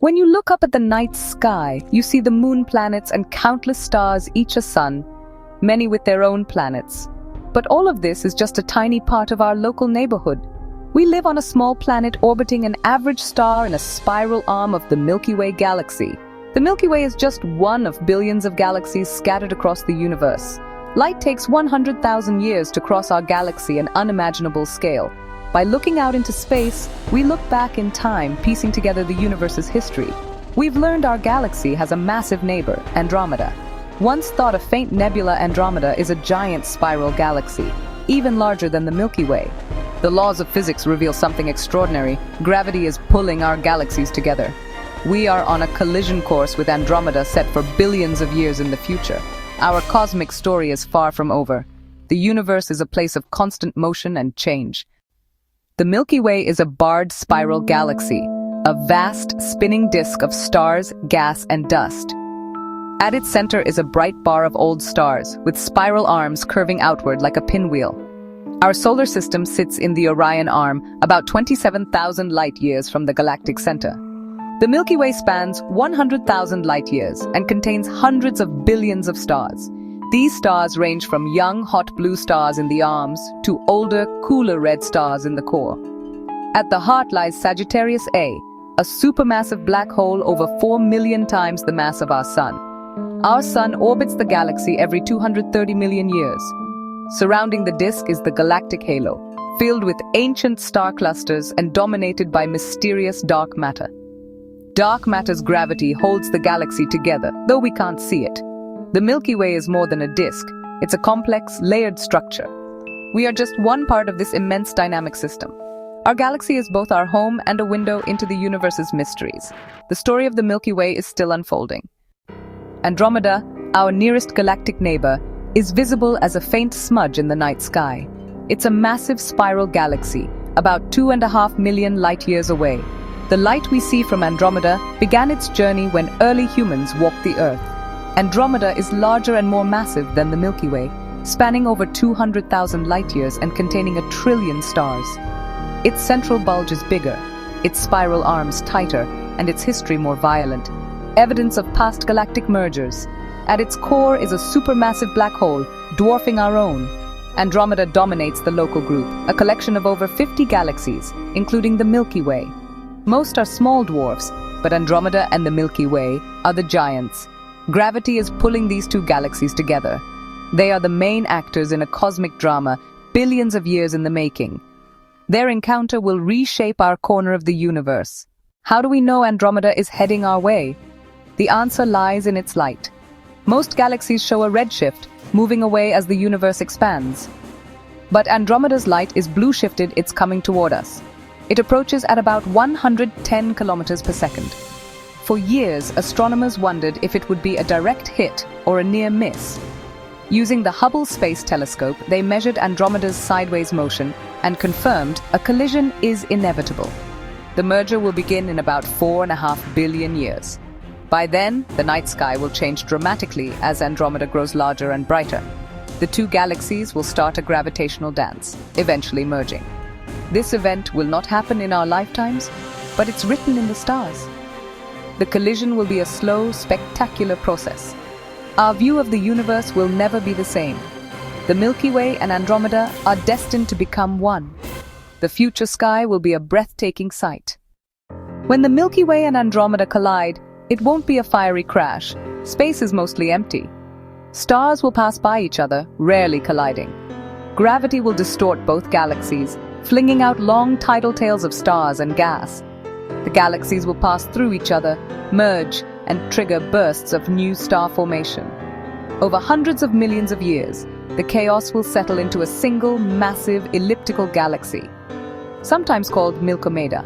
When you look up at the night sky, you see the moon planets and countless stars, each a sun, many with their own planets. But all of this is just a tiny part of our local neighborhood. We live on a small planet orbiting an average star in a spiral arm of the Milky Way galaxy. The Milky Way is just one of billions of galaxies scattered across the universe. Light takes 100,000 years to cross our galaxy, an unimaginable scale. By looking out into space, we look back in time, piecing together the universe's history. We've learned our galaxy has a massive neighbor, Andromeda. Once thought a faint nebula, Andromeda is a giant spiral galaxy, even larger than the Milky Way. The laws of physics reveal something extraordinary. Gravity is pulling our galaxies together. We are on a collision course with Andromeda set for billions of years in the future. Our cosmic story is far from over. The universe is a place of constant motion and change. The Milky Way is a barred spiral galaxy, a vast spinning disk of stars, gas, and dust. At its center is a bright bar of old stars, with spiral arms curving outward like a pinwheel. Our solar system sits in the Orion Arm, about 27,000 light-years from the galactic center. The Milky Way spans 100,000 light-years and contains hundreds of billions of stars. These stars range from young, hot blue stars in the arms to older, cooler red stars in the core. At the heart lies Sagittarius A, a supermassive black hole over 4 million times the mass of our Sun. Our Sun orbits the galaxy every 230 million years. Surrounding the disk is the galactic halo, filled with ancient star clusters and dominated by mysterious dark matter. Dark matter's gravity holds the galaxy together, though we can't see it. The Milky Way is more than a disk. It's a complex, layered structure. We are just one part of this immense dynamic system. Our galaxy is both our home and a window into the universe's mysteries. The story of the Milky Way is still unfolding. Andromeda, our nearest galactic neighbor, is visible as a faint smudge in the night sky. It's a massive spiral galaxy, about 2.5 million light-years away. The light we see from Andromeda began its journey when early humans walked the Earth. Andromeda is larger and more massive than the Milky Way, spanning over 200,000 light-years and containing 1 trillion stars. Its central bulge is bigger, its spiral arms tighter, and its history more violent. Evidence of past galactic mergers. At its core is a supermassive black hole, dwarfing our own. Andromeda dominates the local group, a collection of over 50 galaxies, including the Milky Way. Most are small dwarfs, but Andromeda and the Milky Way are the giants. Gravity is pulling these two galaxies together. They are the main actors in a cosmic drama, billions of years in the making. Their encounter will reshape our corner of the universe. How do we know Andromeda is heading our way? The answer lies in its light. Most galaxies show a redshift, moving away as the universe expands. But Andromeda's light is blue-shifted, it's coming toward us. It approaches at about 110 kilometers per second. For years, astronomers wondered if it would be a direct hit or a near miss. Using the Hubble Space Telescope, they measured Andromeda's sideways motion and confirmed a collision is inevitable. The merger will begin in about 4.5 billion years. By then, the night sky will change dramatically as Andromeda grows larger and brighter. The two galaxies will start a gravitational dance, eventually merging. This event will not happen in our lifetimes, but it's written in the stars. The collision will be a slow, spectacular process. Our view of the universe will never be the same. The Milky Way and Andromeda are destined to become one. The future sky will be a breathtaking sight. When the Milky Way and Andromeda collide, it won't be a fiery crash. Space is mostly empty. Stars will pass by each other, rarely colliding. Gravity will distort both galaxies, flinging out long tidal tails of stars and gas. The galaxies will pass through each other, merge, and trigger bursts of new star formation. Over hundreds of millions of years, the chaos will settle into a single, massive, elliptical galaxy, sometimes called Andromeda.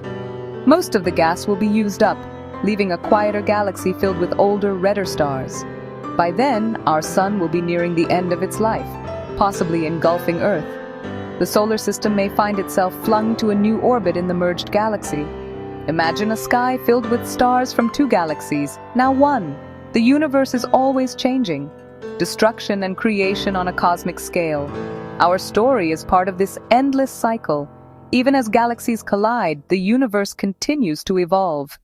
Most of the gas will be used up, leaving a quieter galaxy filled with older, redder stars. By then, our Sun will be nearing the end of its life, possibly engulfing Earth. The solar system may find itself flung to a new orbit in the merged galaxy. Imagine a sky filled with stars from two galaxies, now one. The universe is always changing. Destruction and creation on a cosmic scale. Our story is part of this endless cycle. Even as galaxies collide, the universe continues to evolve.